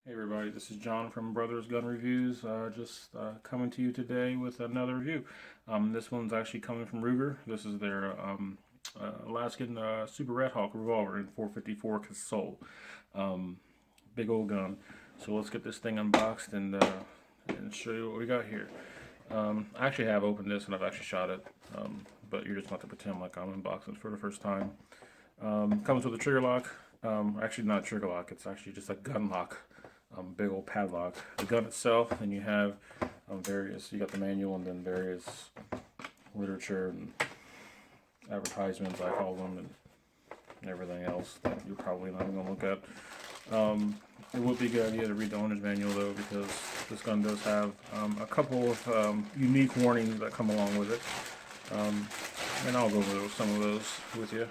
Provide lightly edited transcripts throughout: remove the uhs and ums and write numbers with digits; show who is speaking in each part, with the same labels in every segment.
Speaker 1: Hey everybody, this is John from Brothers Gun Reviews. Just coming to you today with another review. This one's actually coming from Ruger. This is their Alaskan Super Redhawk revolver in 454 Casull. Big old gun. So let's get this thing unboxed and show you what we got here. I actually have opened this and I've actually shot it, but you're just going to pretend like I'm unboxing it for the first time. Comes with a trigger lock. Actually not a trigger lock, it's actually just a gun lock. Big old padlock. The gun itself, and you have you got the manual and then various literature and advertisements, I call them, and everything else that you're probably not even going to look at. It would be a good idea to read the owner's manual though, because this gun does have a couple of unique warnings that come along with it. And I'll go over some of those with you.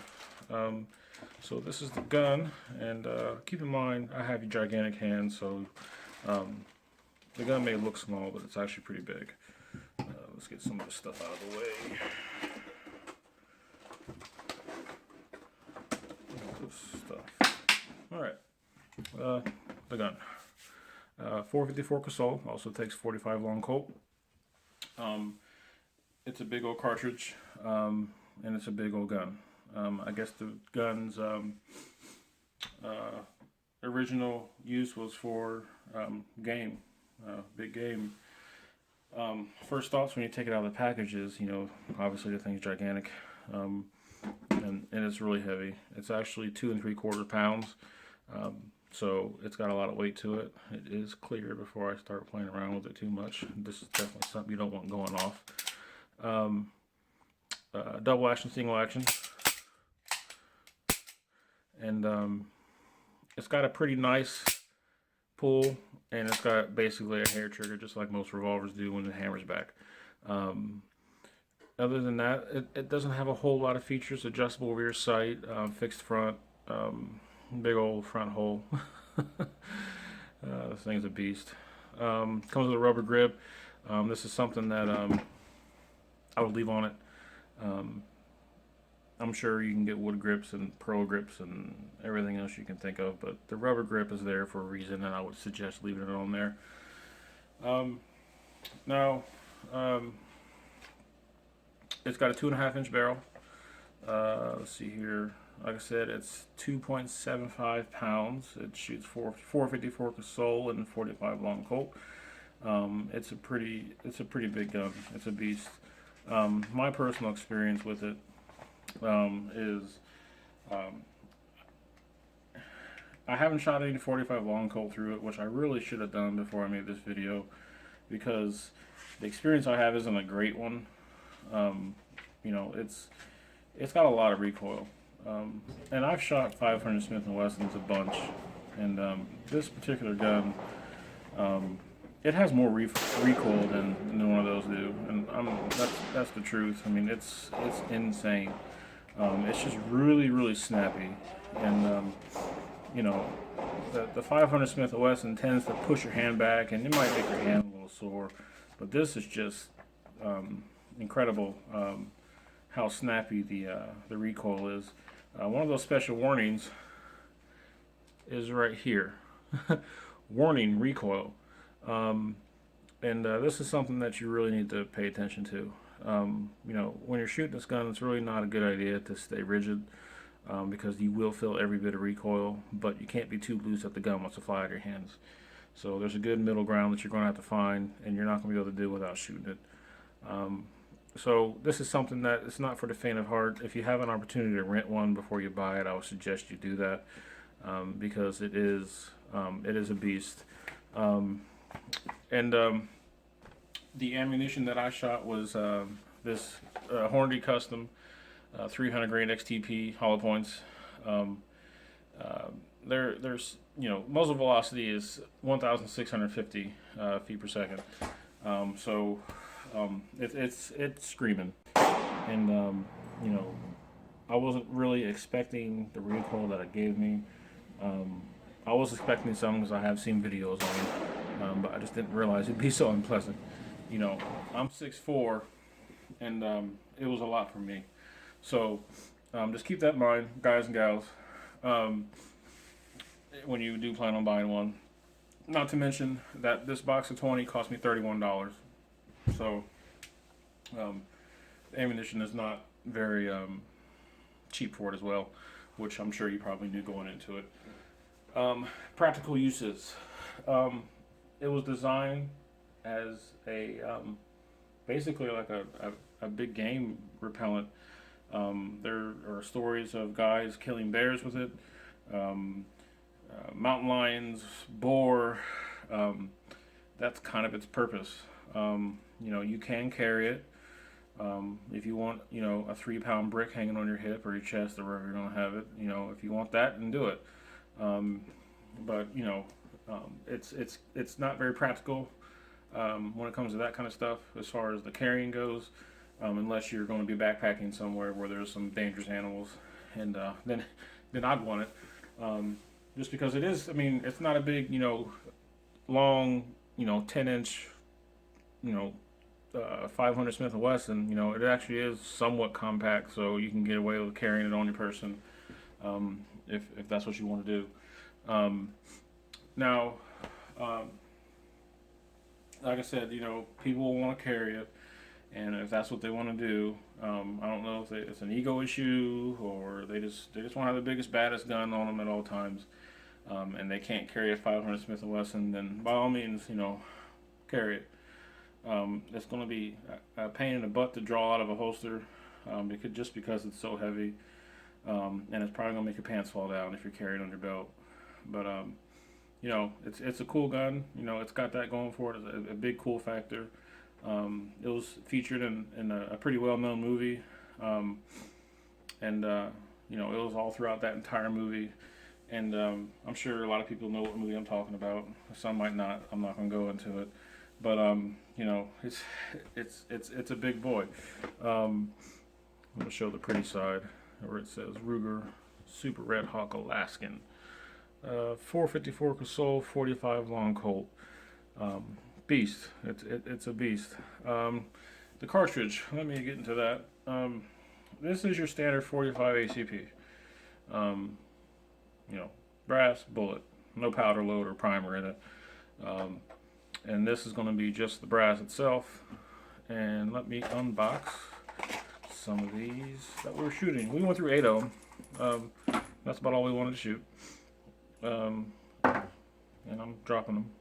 Speaker 1: So this is the gun, and keep in mind I have gigantic hands, so the gun may look small, but it's actually pretty big. Let's get some of this stuff out of the way. This stuff. Alright, the gun. 454 Casull, also takes 45 long Colt. It's a big old cartridge, and it's a big old gun. I guess the gun's original use was for game, big game. First thoughts when you take it out of the package is, obviously the thing's gigantic, and it's really heavy. It's actually 2 3/4 pounds, so it's got a lot of weight to it. It is clear before I start playing around with it too much. This is definitely something you don't want going off. Double action, single action. And it's got a pretty nice pull, and it's got basically a hair trigger, just like most revolvers do when the hammer's back. Other than that, it doesn't have a whole lot of features. Adjustable rear sight, fixed front, big old front hole. This thing's a beast. Comes with a rubber grip. This is something that I would leave on it. I'm sure you can get wood grips and pearl grips and everything else you can think of, but the rubber grip is there for a reason, and I would suggest leaving it on there. Now, it's got a 2.5-inch barrel. Let's see here. Like I said, it's 2.75 pounds. It shoots 454 Casull and 45 long Colt. It's a pretty big gun. It's a beast. My personal experience with it is I haven't shot any 45 long Colt through it, which I really should have done before I made this video, because the experience I have isn't a great one. It's got a lot of recoil, and I've shot 500 Smith & Wessons a bunch, and this particular gun, it has more recoil than one of those do, and that's the truth. I mean, it's insane. It's just really snappy, and the 500 Smith & Wesson tends to push your hand back, and it might make your hand a little sore, but this is just incredible how snappy the recoil is. One of those special warnings is right here. Warning, recoil. And this is something that you really need to pay attention to. When you're shooting this gun, it's really not a good idea to stay rigid, because you will feel every bit of recoil, but you can't be too loose that the gun wants to fly out of your hands. So there's a good middle ground that you're going to have to find, and you're not going to be able to do without shooting it. So this is something that it's not for the faint of heart. If you have an opportunity to rent one before you buy it, I would suggest you do that, because it is a beast. The ammunition that I shot was this Hornady Custom 300 grain XTP hollow points. There's muzzle velocity is 1,650 feet per second. It's screaming, and I wasn't really expecting the recoil that it gave me. I was expecting some, because I have seen videos on it, but I just didn't realize it'd be so unpleasant. I'm 6'4", and it was a lot for me. So just keep that in mind, guys and gals. when you do plan on buying one. not to mention that this box of 20 cost me $31. So ammunition is not very cheap for it as well, which I'm sure you probably knew going into it. Practical uses. It was designed as a basically like a big game repellent. There are stories of guys killing bears with it, mountain lions, boar. That's kind of its purpose. You can carry it. If you want, a 3-pound brick hanging on your hip or your chest or wherever you're going to have it, if you want that, then do it. But it's not very practical when it comes to that kind of stuff as far as the carrying goes, unless you're going to be backpacking somewhere where there's some dangerous animals, and then I'd want it. Just because it is, it's not a big, long, 10-inch, 500 Smith & Wesson. It actually is somewhat compact, so you can get away with carrying it on your person, if that's what you want to do. Now, like I said, people will want to carry it, and if that's what they want to do, I don't know if it's an ego issue or they just want to have the biggest, baddest gun on them at all times, and they can't carry a 500 Smith & Wesson. Then by all means, carry it. It's going to be a pain in the butt to draw out of a holster, because it's so heavy, and it's probably going to make your pants fall down if you're carrying it on your belt. But it's a cool gun. It's got that going for it. It's a big cool factor. It was featured in a pretty well-known movie, and it was all throughout that entire movie. And I'm sure a lot of people know what movie I'm talking about. Some might not. I'm not going to go into it. But it's a big boy. I'm going to show the pretty side where it says Ruger Super Redhawk Alaskan. 454 Casull, 45 long Colt. Beast. It's a beast. The cartridge. Let me get into that. This is your standard 45 ACP. Brass bullet, no powder load or primer in it. And this is going to be just the brass itself. And let me unbox some of these that we were shooting. We went through 8 of them. That's about all we wanted to shoot. And I'm dropping them.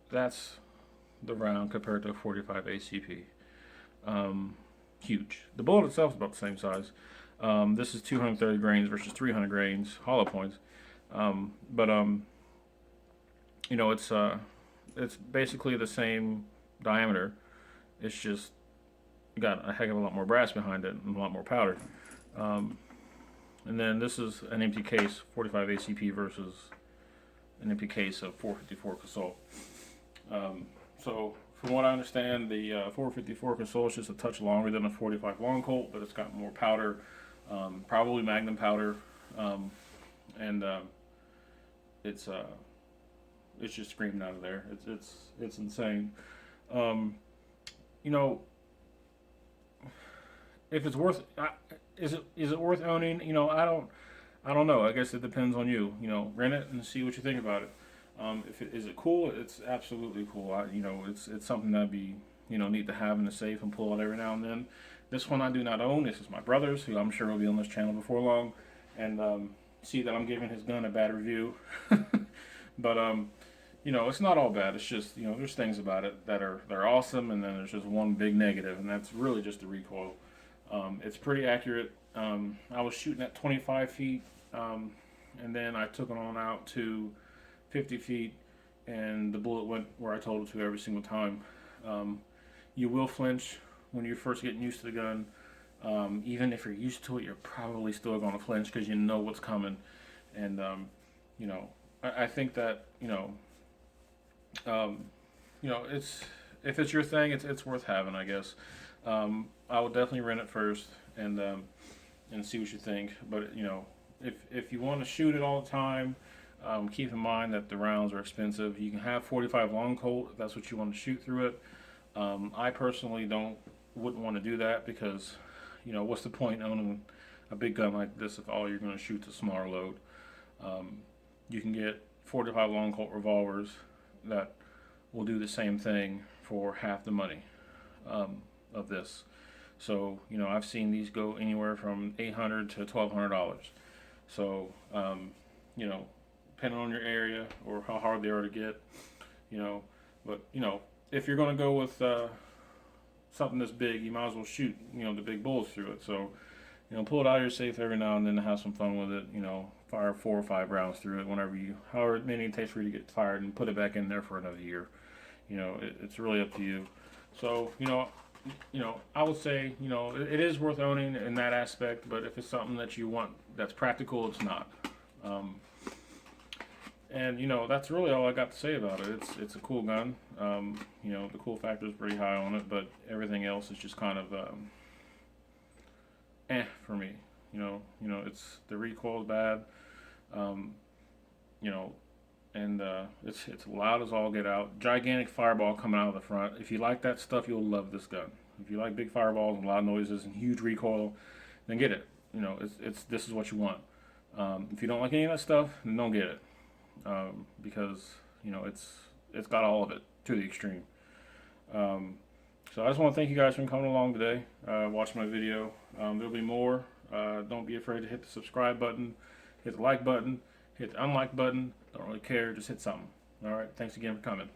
Speaker 1: That's the round compared to a 45 ACP. Huge. The bullet itself is about the same size. This is 230 grains versus 300 grains hollow points. It's basically the same diameter. It's just got a heck of a lot more brass behind it and a lot more powder. And then this is an empty case 45 ACP versus an empty case of 454 Casull. So from what I understand, the 454 Casull is just a touch longer than a 45 long Colt, but it's got more powder, probably Magnum powder, and it's just screaming out of there. It's insane. If it's worth, is it worth owning? I don't know. I guess it depends on you. Rent it and see what you think about it. Is it cool? It's absolutely cool. It's something that'd be neat to have in the safe and pull it every now and then. This one I do not own. This is my brother's, who I'm sure will be on this channel before long, and see that I'm giving his gun a bad review. But it's not all bad. It's just there's things about it that are awesome, and then there's just one big negative, and that's really just the recoil. It's pretty accurate. I was shooting at 25 feet, and then I took it on out to 50 feet, and the bullet went where I told it to every single time. You will flinch when you're first getting used to the gun. Even if you're used to it, you're probably still going to flinch because you know what's coming. And I think that it's, if it's your thing, it's worth having, I guess. I would definitely rent it first and see what you think. But if you want to shoot it all the time, keep in mind that the rounds are expensive. You can have 45 long Colt if that's what you want to shoot through it. I personally wouldn't want to do that because what's the point owning a big gun like this if all you're going to shoot is a smaller load? You can get .45 long Colt revolvers that will do the same thing for half the money of this. So, you know, I've seen these go anywhere from $800 to $1,200. So, you know, depending on your area or how hard they are to get, you know, but, you know, if you're going to go with something this big, you might as well shoot, you know, the big bullets through it. So, you know, pull it out of your safe every now and then to have some fun with it. You know, fire 4 or 5 rounds through it whenever you, however many it takes for you to get fired, and put it back in there for another year. You know, it's really up to you. So, you know, I would say, you know, it is worth owning in that aspect, but if it's something that you want that's practical, it's not. And you know, that's really all I got to say about it. It's a cool gun. You know, the cool factor is pretty high on it, but everything else is just kind of for me. You know, it's the recoil's bad. You know, and it's loud as all get out. Gigantic fireball coming out of the front. If you like that stuff, you'll love this gun. If you like big fireballs and loud noises and huge recoil, then get it. You know, this is what you want. If you don't like any of that stuff, then don't get it. Because you know it's got all of it to the extreme. So I just want to thank you guys for coming along today, watching my video. There'll be more. Don't be afraid to hit the subscribe button, hit the like button, hit the unlike button. Don't really care, just hit something. All right, thanks again for coming.